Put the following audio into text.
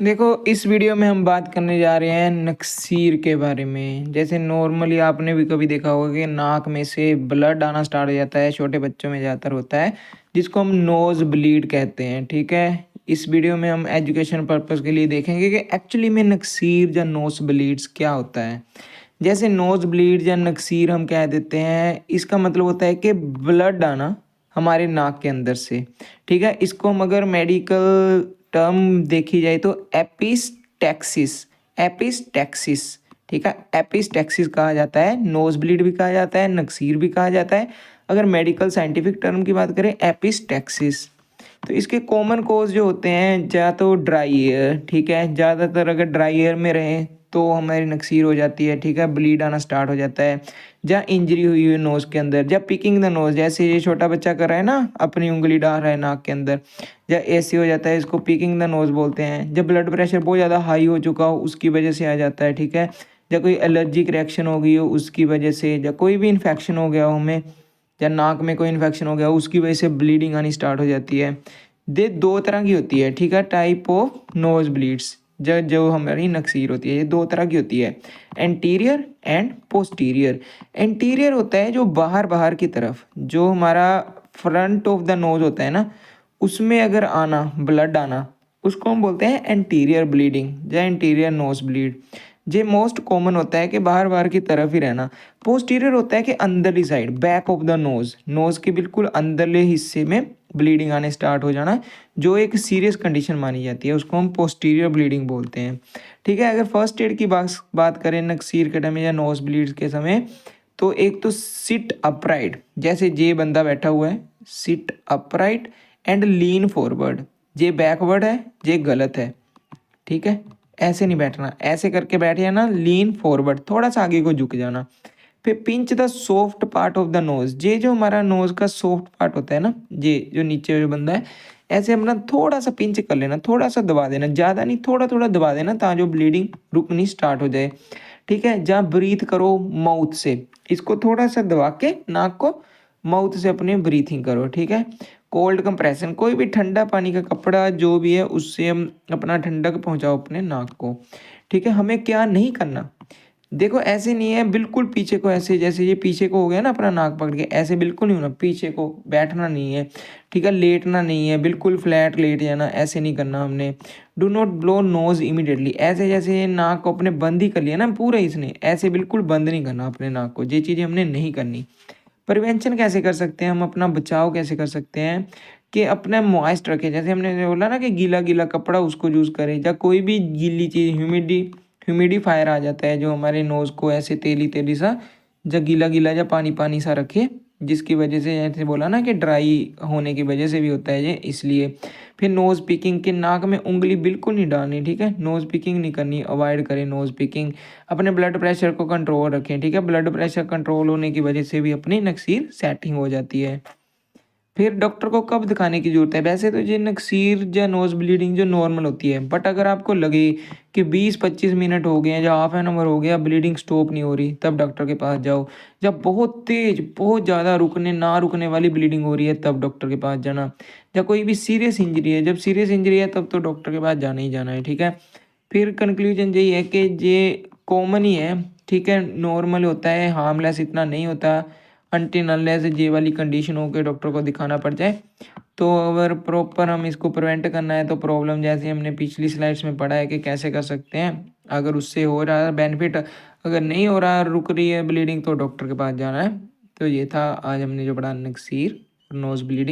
देखो, इस वीडियो में हम बात करने जा रहे हैं नक्सीर के बारे में। जैसे नॉर्मली आपने भी कभी देखा होगा कि नाक में से ब्लड आना स्टार्ट हो जाता है, छोटे बच्चों में ज़्यादातर होता है, जिसको हम नोज़ ब्लीड कहते हैं। ठीक है, इस वीडियो में हम एजुकेशन पर्पज़ के लिए देखेंगे कि एक्चुअली में नक्सीर या नोज़ ब्लीड्स क्या होता है। जैसे नोज़ ब्लीड या नक्सीर हम कह देते हैं, इसका मतलब होता है कि ब्लड आना हमारे नाक के अंदर से। ठीक है, इसको हम अगर मेडिकल टर्म देखी जाए तो एपिस्टैक्सिस, एपिस्टैक्सिस, ठीक है, एपिस्टैक्सिस कहा जाता है। नोज ब्लीड भी कहा जाता है, नक्सीर भी कहा जाता है। अगर मेडिकल साइंटिफिक टर्म की बात करें, एपिस्टैक्सिस। तो इसके कॉमन कोज जो होते हैं, या तो ड्राई एयर, ठीक है, ज़्यादातर अगर ड्राई एयर में रहें तो हमारी नक्सीर हो जाती है। ठीक है, ब्लीड आना स्टार्ट हो जाता है। या इंजरी हुई है नोज़ के अंदर, या पिकिंग द नोज़, जैसे ये छोटा बच्चा कर रहा है ना, अपनी उंगली डाल रहा है नाक के अंदर, या ऐसे हो जाता है, इसको पिकिंग द नोज़ बोलते हैं। जब ब्लड प्रेशर बहुत ज़्यादा हाई हो चुका हो उसकी वजह से आ जाता है। ठीक है, या कोई एलर्जिक रिएक्शन हो गई हो उसकी वजह से, या कोई भी इन्फेक्शन हो गया हो हमें, या नाक में कोई इन्फेक्शन हो गया हो उसकी वजह से ब्लीडिंग आनी स्टार्ट हो जाती है। ये दो तरह की होती है। ठीक है, टाइप ऑफ नोज़ ब्लीड्स, जो जो हमारी नक्सीर होती है, ये दो तरह की होती है, एंटीरियर एंड पोस्टीरियर। एंटीरियर होता है जो बाहर बाहर की तरफ, जो हमारा फ्रंट ऑफ द नोज होता है ना, उसमें अगर आना, ब्लड आना, उसको हम बोलते हैं एंटीरियर ब्लीडिंग या एंटीरियर नोज ब्लीड। ये मोस्ट कॉमन होता है कि बाहर बाहर की तरफ ही रहना। पोस्टीरियर होता है कि अंदरली side, back of the nose, nose के बिल्कुल अंदरले हिस्से में ब्लीडिंग आने स्टार्ट हो जाना, जो एक सीरियस कंडीशन मानी जाती है, उसको हम पोस्टीरियर ब्लीडिंग बोलते हैं। ठीक है, अगर फर्स्ट एड की बात करें नक्सीर के टाइम या नोज ब्लीड्स के समय, तो एक तो सिट अपराइट, जैसे ये बंदा बैठा हुआ है, sit upright and lean forward. ये बैकवर्ड है, ये गलत है। ठीक है, ऐसे नहीं बैठना, ऐसे करके बैठ जाना, लीन फॉरवर्ड, थोड़ा सा आगे को झुक जाना। फिर pinch the soft part of the knows, ये जो हमारा नोज का सॉफ्ट पार्ट होता है ना, ये जो नीचे जो बंदा है, ऐसे अपना थोड़ा सा पिंच कर लेना, थोड़ा सा दबा देना, ज़्यादा नहीं, थोड़ा थोड़ा दबा देना, ताकि जो ब्लीडिंग रुकनी स्टार्ट हो जाए। ठीक है, जहाँ ब्रीथ करो माउथ से, इसको थोड़ा सा दबा के नाक को माउथ से अपने ब्रीथिंग करो। ठीक है, कोल्ड कंप्रेशन, कोई भी ठंडा पानी का कपड़ा जो भी है उससे हम अपना ठंडक पहुंचाओ अपने नाक को। ठीक है, हमें क्या नहीं करना, देखो ऐसे नहीं है बिल्कुल पीछे को, ऐसे जैसे ये पीछे को हो गया ना अपना नाक पकड़ के, ऐसे बिल्कुल नहीं होना, पीछे को बैठना नहीं है। ठीक है, लेटना नहीं है, बिल्कुल फ्लैट लेट जाना, ऐसे नहीं करना हमने। Do not blow nose immediately, ऐसे जैसे नाक को अपने बंद ही कर लिया ना पूरा इसने, ऐसे बिल्कुल बंद नहीं करना अपने नाक को, ये चीज़ें हमने नहीं करनी। प्रिवेंशन कैसे कर सकते हैं हम, अपना बचाव कैसे कर सकते हैं, कि अपना मॉइस्ट रखें, जैसे हमने बोला ना कि गीला गीला कपड़ा उसको यूज़ करें, या कोई भी गीली चीज़, ह्यूमिडिफायर आ जाता है जो हमारे नोज़ को ऐसे तेली तेली सा, या गीला गीला या पानी पानी सा रखे, जिसकी वजह से जैसे बोला ना कि ड्राई होने की वजह से भी होता है ये, इसलिए। फिर नोज़ पिकिंग, के नाक में उंगली बिल्कुल नहीं डालनी। ठीक है, नोज़ पिकिंग नहीं करनी, अवॉइड करें नोज़ पिकिंग। अपने ब्लड प्रेशर को कंट्रोल रखें। ठीक है, ब्लड प्रेशर कंट्रोल होने की वजह से भी अपनी नक्सीर सेटिंग हो जाती है। फिर डॉक्टर को कब दिखाने की ज़रूरत है, वैसे तो ये नक्सीर या नोज़ ब्लीडिंग जो नॉर्मल होती है, बट अगर आपको लगे कि 20-25 मिनट हो गए हैं या हाफ एन आवर हो गया, ब्लीडिंग स्टॉप नहीं हो रही, तब डॉक्टर के पास जाओ। जब बहुत तेज़, बहुत ज़्यादा रुकने ना रुकने वाली ब्लीडिंग हो रही है, तब डॉक्टर के पास जाना। या कोई भी सीरियस इंजरी है, जब सीरियस इंजरी है तब तो डॉक्टर के पास जाना ही जाना है। ठीक है, फिर कंक्लूजन यही है कि ये कॉमन ही है। ठीक है, नॉर्मल होता है, हार्मलेस इतना नहीं होता, अनटिल अनलेस ये वाली कंडीशन हो के डॉक्टर को दिखाना पड़ जाए। तो अगर प्रॉपर हम इसको प्रिवेंट करना है, तो प्रॉब्लम जैसे हमने पिछली स्लाइड्स में पढ़ा है कि कैसे कर सकते हैं, अगर उससे हो रहा है बेनिफिट, अगर नहीं हो रहा, रुक रही है ब्लीडिंग, तो डॉक्टर के पास जाना है। तो ये था आज हमने जो पढ़ा, नक्सीर, नोज़ ब्लीडिंग।